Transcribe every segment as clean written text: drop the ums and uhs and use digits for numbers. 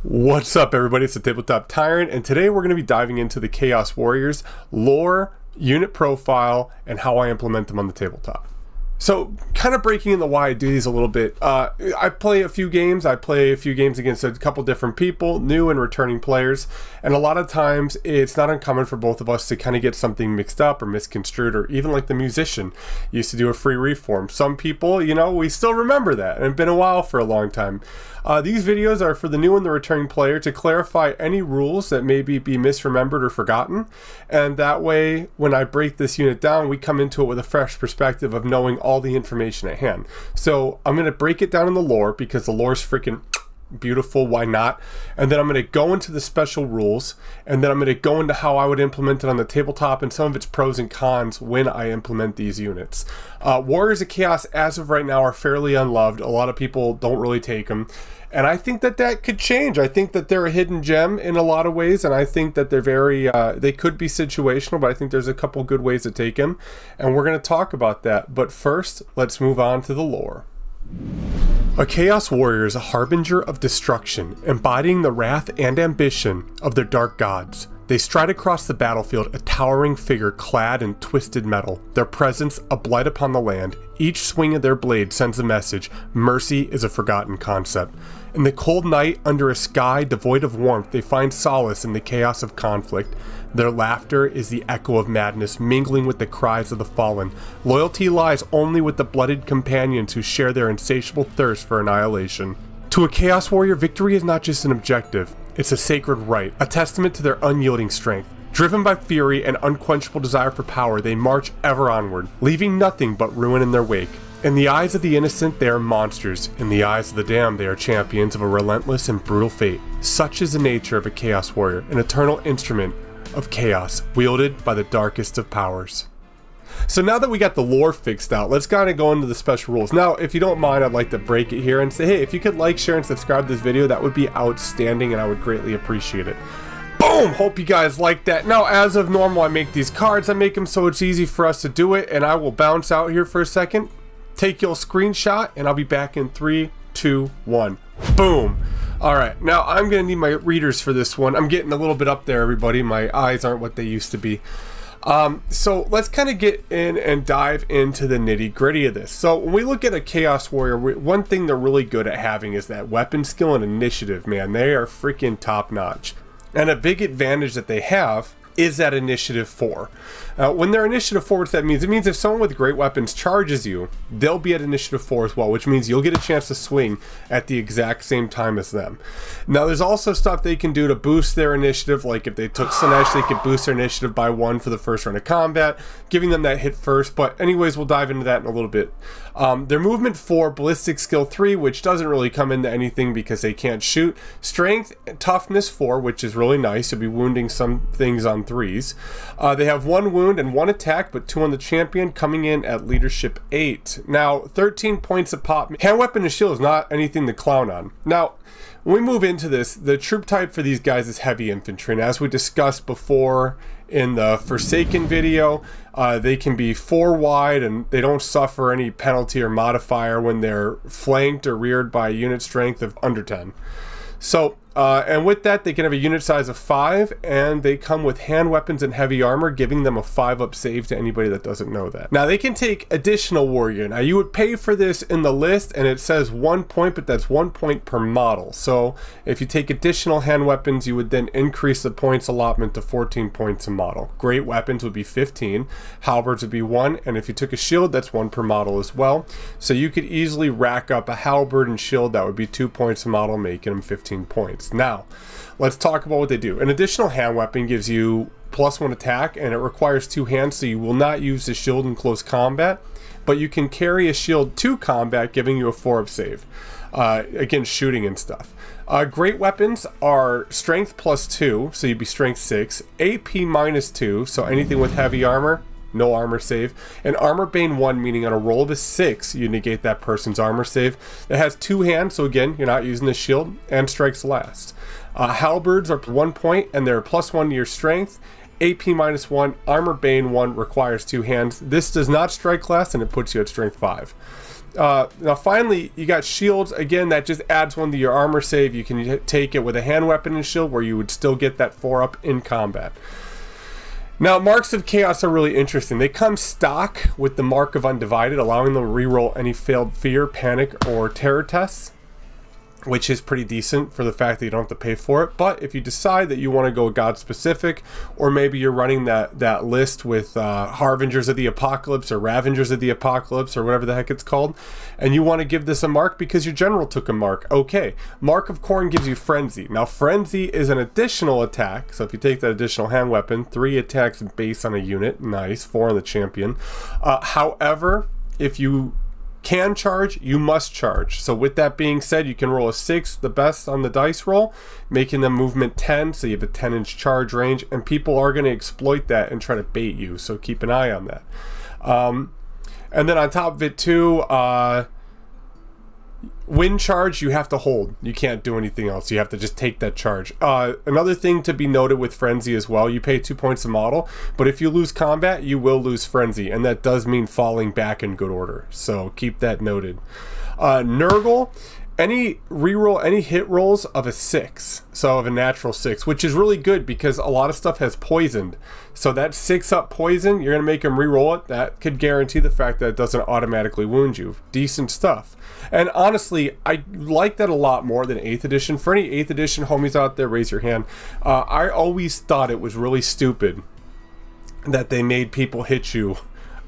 What's up, everybody? It's the Tabletop Tyrant, and today we're going to be diving into the Chaos Warriors lore, unit profile, and how I implement them on the tabletop. So, kind of breaking into why I do these a little bit. I play a few games. I play a few games against a couple different people, new and returning players, and a lot of times it's not uncommon for both of us to kind of get something mixed up or misconstrued, or even like the musician used to do a free reform. Some people, we still remember that, and it's been a while for a long time. These videos are for the new and the returning player to clarify any rules that maybe be misremembered or forgotten, and that way when I break this unit down, we come into it with a fresh perspective of knowing all the information at hand. So I'm going to break it down in the lore because the lore is freaking beautiful, why not? And then I'm going to go into the special rules, and then I'm going to go into how I would implement it on the tabletop and some of its pros and cons when I implement these units. Warriors of Chaos as of right now are fairly unloved. A lot of people don't really take them, and I think that could change. I think that they're a hidden gem in a lot of ways, and I think that they're very they could be situational, but I think there's a couple good ways to take them, and we're going to talk about that. But first, let's move on to the lore. A Chaos Warrior is a harbinger of destruction, embodying the wrath and ambition of their dark gods. They stride across the battlefield, a towering figure clad in twisted metal, their presence a blight upon the land. Each swing of their blade sends a message: mercy is a forgotten concept. In the cold night, under a sky devoid of warmth, they find solace in the chaos of conflict. Their laughter is the echo of madness, mingling with the cries of the fallen. Loyalty lies only with the blooded companions who share their insatiable thirst for annihilation. To a Chaos Warrior, victory is not just an objective, it's a sacred right, a testament to their unyielding strength. Driven by fury and unquenchable desire for power, they march ever onward, leaving nothing but ruin in their wake. In the eyes of the innocent, they are monsters. In the eyes of the damned, they are champions of a relentless and brutal fate. Such is the nature of a Chaos Warrior, an eternal instrument of chaos, wielded by the darkest of powers. So now that we got the lore fixed out, let's kind of go into the special rules. Now, if you don't mind, I'd like to break it here and say, hey, if you could like, share, and subscribe to this video, that would be outstanding, and I would greatly appreciate it. Boom! Hope you guys like that. Now, as of normal, I make these cards. I make them so it's easy for us to do it, and I will bounce out here for a second, take your screenshot, and I'll be back in 3, 2, 1. Boom! Alright, now I'm going to need my readers for this one. I'm getting a little bit up there, everybody. My eyes aren't what they used to be. So let's kind of get in and dive into the nitty gritty of this. So when we look at a Chaos Warrior, one thing they're really good at having is that weapon skill and initiative, man. They are freaking top notch. And a big advantage that they have is that initiative 4. When they're initiative 4, what that means? It means if someone with great weapons charges you, they'll be at initiative 4 as well, which means you'll get a chance to swing at the exact same time as them. Now, there's also stuff they can do to boost their initiative, like if they took Sinesh, they could boost their initiative by 1 for the first round of combat, giving them that hit first, but anyways, we'll dive into that in a little bit. Their movement 4, ballistic skill 3, which doesn't really come into anything because they can't shoot. Strength, toughness 4, which is really nice. You'll be wounding some things on 3s. They have 1 wound and 1 attack, but 2 on the champion, coming in at leadership 8. Now, 13 points of pop. Hand weapon and shield is not anything to clown on. Now, when we move into this, the troop type for these guys is heavy infantry, and as we discussed before in the Forsaken video, they can be 4 wide and they don't suffer any penalty or modifier when they're flanked or reared by a unit strength of under 10. So, and with that, they can have a unit size of 5, and they come with hand weapons and heavy armor, giving them a 5-up save to anybody that doesn't know that. Now, they can take additional warrior. Now, you would pay for this in the list, and it says 1 point, but that's 1 point per model. So, if you take additional hand weapons, you would then increase the points allotment to 14 points a model. Great weapons would be 15, halberds would be 1, and if you took a shield, that's 1 per model as well. So, you could easily rack up a halberd and shield that would be 2 points a model, making them 15 points. Now, let's talk about what they do. An additional hand weapon gives you +1 attack, and it requires 2 hands, so you will not use the shield in close combat, but you can carry a shield to combat, giving you a 4-up save against shooting and stuff. Great weapons are strength +2, so you'd be strength 6, AP -2, so anything with heavy armor, no armor save, and armor bane 1, meaning on a roll of a 6 you negate that person's armor save. It has 2 hands, so again you're not using the shield, and strikes last. Halberds are 1 point and they're +1 to your strength. AP -1, armor bane 1, requires 2 hands. This does not strike last and it puts you at strength 5. Now finally, you got shields. Again, that just adds one to your armor save. You can take it with a hand weapon and shield where you would still get that 4-up in combat. Now, Marks of Chaos are really interesting. They come stock with the Mark of Undivided, allowing them to reroll any failed fear, panic, or terror tests, which is pretty decent for the fact that you don't have to pay for it. But if you decide that you want to go God specific, or maybe you're running that list with Harbingers of the Apocalypse or Ravengers of the Apocalypse or whatever the heck it's called, and you want to give this a mark because your general took a mark, okay. Mark of Corn gives you Frenzy. Now Frenzy is an additional attack, so if you take that additional hand weapon, 3 attacks base on a unit, nice, 4 on the champion. However, if you can charge, you must charge. So with that being said, you can roll a 6, the best on the dice roll, making the movement 10, so you have a 10-inch charge range, and people are going to exploit that and try to bait you, so keep an eye on that. And then on top of it too, when charged, you have to hold. You can't do anything else. You have to just take that charge. Another thing to be noted with Frenzy as well, you pay 2 points a model, but if you lose combat, you will lose Frenzy, and that does mean falling back in good order. So keep that noted. Nurgle, any hit rolls of a 6, so of a natural 6, which is really good because a lot of stuff has poisoned. So that 6-up poison, you're going to make them reroll it. That could guarantee the fact that it doesn't automatically wound you. Decent stuff. And honestly, I like that a lot more than 8th edition. For any 8th edition homies out there, raise your hand. I always thought it was really stupid that they made people hit you,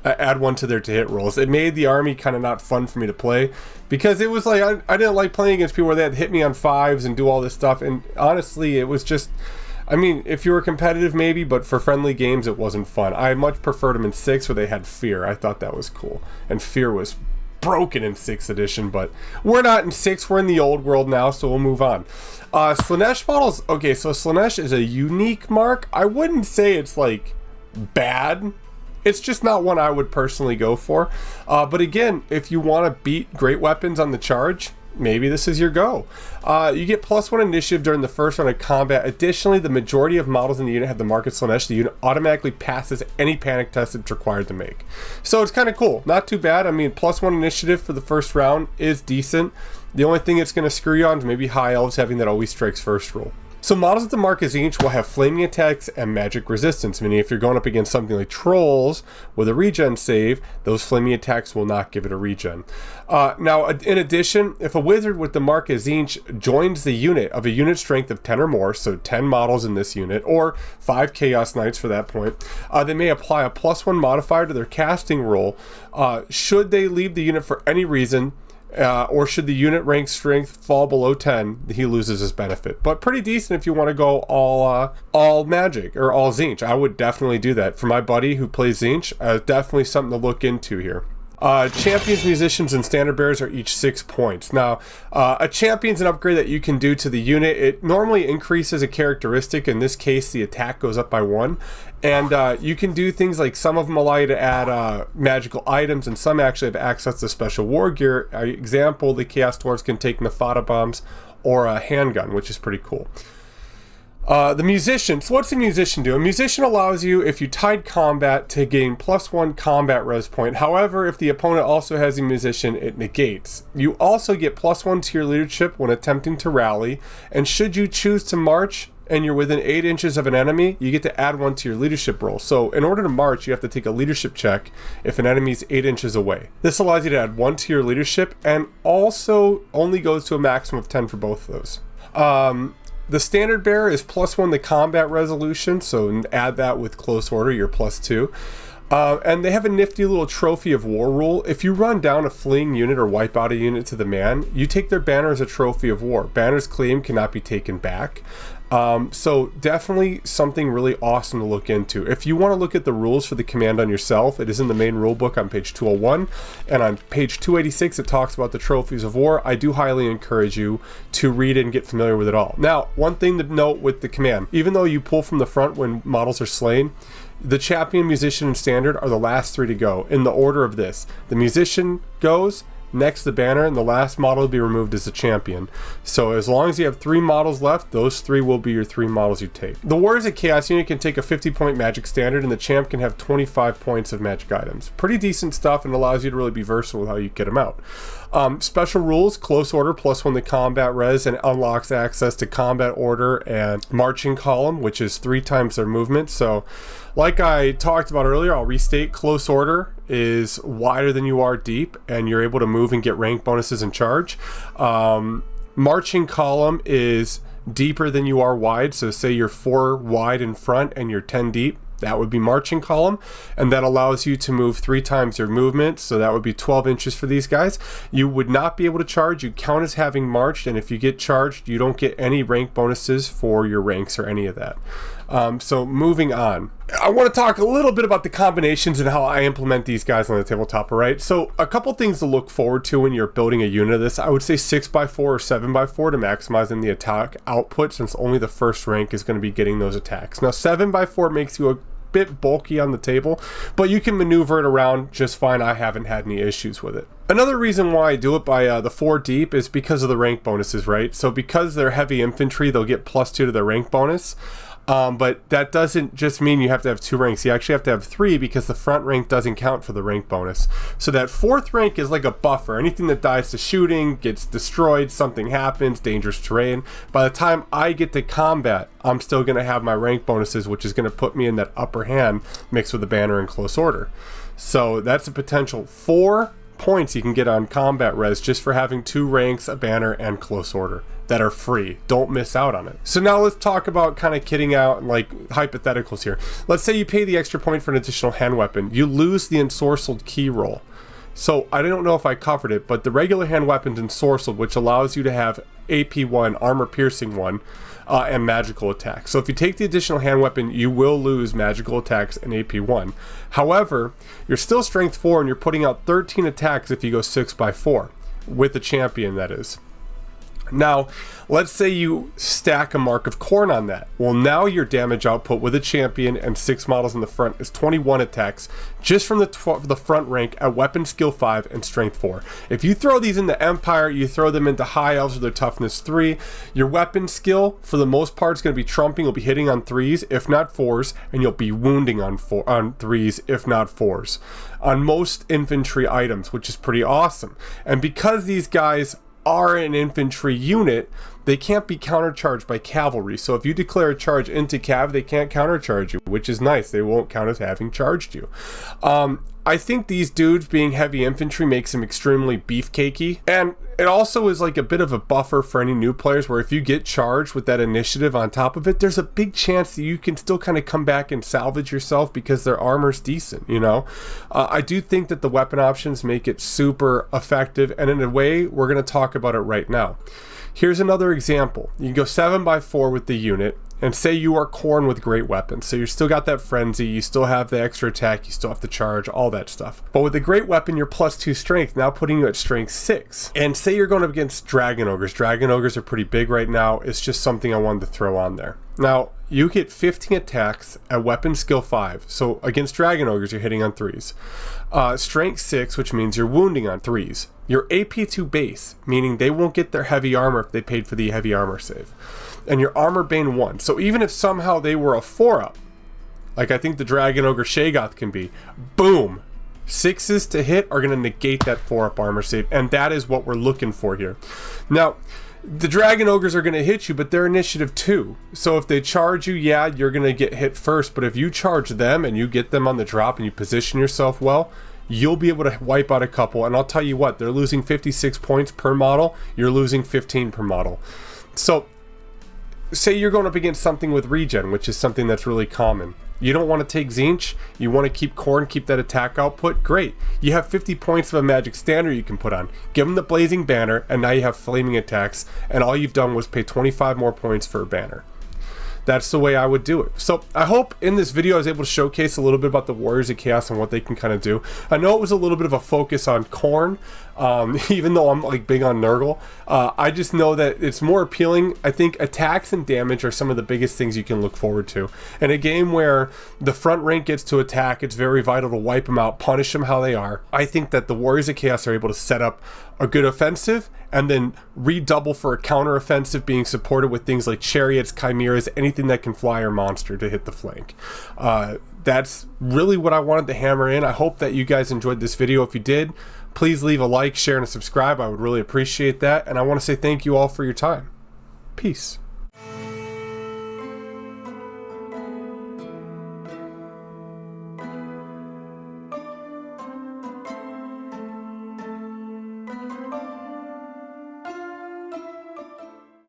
add 1 to their to-hit rolls. It made the army kind of not fun for me to play because it was like, I didn't like playing against people where they had to hit me on 5s and do all this stuff. And honestly, it was just, I mean, if you were competitive maybe, but for friendly games, it wasn't fun. I much preferred them in 6 where they had fear. I thought that was cool. And fear was broken in 6th edition, but we're not in 6, we're in the old world now, so we'll move on. Slaanesh models, okay, so Slaanesh is a unique mark. I wouldn't say it's like bad, it's just not one I would personally go for. But again, if you want to beat great weapons on the charge, maybe this is your go. You get +1 initiative during the first round of combat. Additionally, the majority of models in the unit have the mark of Slaanesh. The unit automatically passes any panic test it's required to make. So it's kind of cool. Not too bad. I mean, +1 initiative for the first round is decent. The only thing it's going to screw you on is maybe High Elves having that always strikes first rule. So models with the mark of Tzeentch will have flaming attacks and magic resistance, meaning if you're going up against something like trolls with a regen save, those flaming attacks will not give it a regen. Now, in addition, if a wizard with the mark of Tzeentch joins the unit of a unit strength of 10 or more, so 10 models in this unit, or 5 Chaos Knights for that point, they may apply a +1 modifier to their casting roll should they leave the unit for any reason. Or should the unit rank strength fall below 10, he loses his benefit. But pretty decent if you want to go all magic or all Tzeentch. I would definitely do that. For my buddy who plays Tzeentch, definitely something to look into here. Champions, musicians, and standard bearers are each 6 points. Now, a champion's an upgrade that you can do to the unit. It normally increases a characteristic. In this case, the attack goes up by 1. And you can do things like some of them allow you to add magical items, and some actually have access to special war gear. Example, the Chaos Dwarves can take Nefata bombs or a handgun, which is pretty cool. The musician. So what's a musician do? A musician allows you, if you tied combat, to gain +1 combat res point. However, if the opponent also has a musician, it negates. You also get +1 to your leadership when attempting to rally, and should you choose to march and you're within 8 inches of an enemy, you get to add 1 to your leadership roll. So in order to march, you have to take a leadership check if an enemy's 8 inches away. This allows you to add 1 to your leadership, and also only goes to a maximum of 10 for both of those. The standard bearer is +1 the combat resolution, so add that with close order, you're +2. And they have a nifty little trophy of war rule. If you run down a fleeing unit or wipe out a unit to the man, you take their banner as a trophy of war. Banners claimed cannot be taken back. So definitely something really awesome to look into. If you want to look at the rules for the command on yourself, it is in the main rule book on page 201, and on page 286 it talks about the trophies of war. I do highly encourage you to read it and get familiar with it all. Now, one thing to note with the command, even though you pull from the front when models are slain, the champion, musician, and standard are the last 3 to go in the order of this. The musician goes, next to the banner, and the last model will be removed as a champion. So as long as you have 3 models left, those 3 will be your 3 models you take. The Warriors at Chaos unit can take a 50-point magic standard, and the champ can have 25 points of magic items. Pretty decent stuff, and allows you to really be versatile with how you get them out. Special rules: close order +1 to combat res, and unlocks access to combat order and marching column, which is 3 times their movement. So like I talked about earlier, I'll restate: close order is wider than you are deep, and you're able to move and get rank bonuses and charge. Marching column is deeper than you are wide. So say you're 4 wide in front and you're 10 deep. That would be marching column, and that allows you to move 3 times your movement, so that would be 12 inches for these guys. You would not be able to charge. You count as having marched, and if you get charged, you don't get any rank bonuses for your ranks or any of that. So moving on, I want to talk a little bit about the combinations and how I implement these guys on the tabletop. All right, so a couple things to look forward to when you're building a unit of this. I would say 6x4 or 7x4 to maximizing the attack output, since only the first rank is going to be getting those attacks. Now 7x4 makes you a bit bulky on the table, but you can maneuver it around just fine. I haven't had any issues with it. Another reason why I do it by the 4 deep is because of the rank bonuses, right? So because they're heavy infantry, they'll get +2 to their rank bonus. But that doesn't just mean you have to have 2 ranks. You actually have to have 3, because the front rank doesn't count for the rank bonus. So that 4th rank is like a buffer. Anything that dies to shooting, gets destroyed, something happens, dangerous terrain. By the time I get to combat, I'm still going to have my rank bonuses, which is going to put me in that upper hand mixed with the banner in close order. So that's a potential 4 points you can get on combat res just for having 2 ranks, a banner, and close order that are free. Don't miss out on it. So now let's talk about kind of kitting out, like, hypotheticals here. Let's say you pay the extra point for an additional hand weapon. You lose the ensorcelled key roll. So I don't know if I covered it, but the regular hand weapon's ensorcelled, which allows you to have AP1, armor piercing 1, and magical attacks. So if you take the additional hand weapon, you will lose magical attacks and AP1. However, you're still strength 4, and you're putting out 13 attacks if you go 6x4 with the champion, that is. Now, let's say you stack a Mark of Corn on that. Well, now your damage output with a champion and 6 models in the front is 21 attacks just from the front rank at weapon skill 5 and strength 4. If you throw these into Empire, you throw them into High Elves with their toughness 3, your weapon skill for the most part is going to be trumping. You'll be hitting on 3s, if not 4s, and you'll be wounding on 3s, if not 4s, on most infantry items, which is pretty awesome. And because these guys are an infantry unit, they can't be countercharged by cavalry. So if you declare a charge into cav, they can't countercharge you, which is nice. They won't count as having charged you. I think these dudes being heavy infantry makes them extremely beefcakey, and it also is like a bit of a buffer for any new players, where if you get charged with that initiative on top of it, there's a big chance that you can still kind of come back and salvage yourself because their armor's decent, you know? I do think that the weapon options make it super effective, and in a way, we're going to talk about it right now. Here's another example. You can go 7x4 with the unit, and say you are Corn with great weapons. So you still got that frenzy, you still have the extra attack, you still have to charge, all that stuff. But with the great weapon, you're +2 strength, now putting you at strength 6. And say you're going up against Dragon Ogres. Dragon Ogres are pretty big right now. It's just something I wanted to throw on there. Now, you get 15 attacks at weapon skill 5. So against Dragon Ogres, you're hitting on 3s. Strength 6, which means you're wounding on 3s. Your AP2 base, meaning they won't get their heavy armor if they paid for the heavy armor save. And your armor bane 1. So even if somehow they were a 4-up, like I think the Dragon Ogre Shagoth can be, boom, 6s to hit are going to negate that 4-up armor save, and that is what we're looking for here. Now, the Dragon Ogres are going to hit you, but they're initiative 2. So if they charge you, yeah, you're going to get hit first, but if you charge them and you get them on the drop and you position yourself well, you'll be able to wipe out a couple. And I'll tell you what, they're losing 56 points per model, you're losing 15 per model. So say you're going up against something with regen, which is something that's really common. You don't want to take Tzeentch, you want to keep Corn, keep that attack output, great. You have 50 points of a magic standard you can put on. Give them the Blazing Banner, and now you have flaming attacks, and all you've done was pay 25 more points for a banner. that's the way I would do it. So I hope in this video I was able to showcase a little bit about the Warriors of Chaos and what they can kind of do. I know it was a little bit of a focus on Khorne, even though I'm like big on Nurgle. I just know that it's more appealing. I think attacks and damage are some of the biggest things you can look forward to. In a game where the front rank gets to attack, it's very vital to wipe them out, punish them how they are. I think that the Warriors of Chaos are able to set up a good offensive and then redouble for a counter offensive, being supported with things like chariots, chimeras, anything that can fly or monster to hit the flank. That's really what I wanted to hammer in. I hope that you guys enjoyed this video. If you did, please leave a like, share, and a subscribe. I would really appreciate that. And I want to say thank you all for your time. Peace.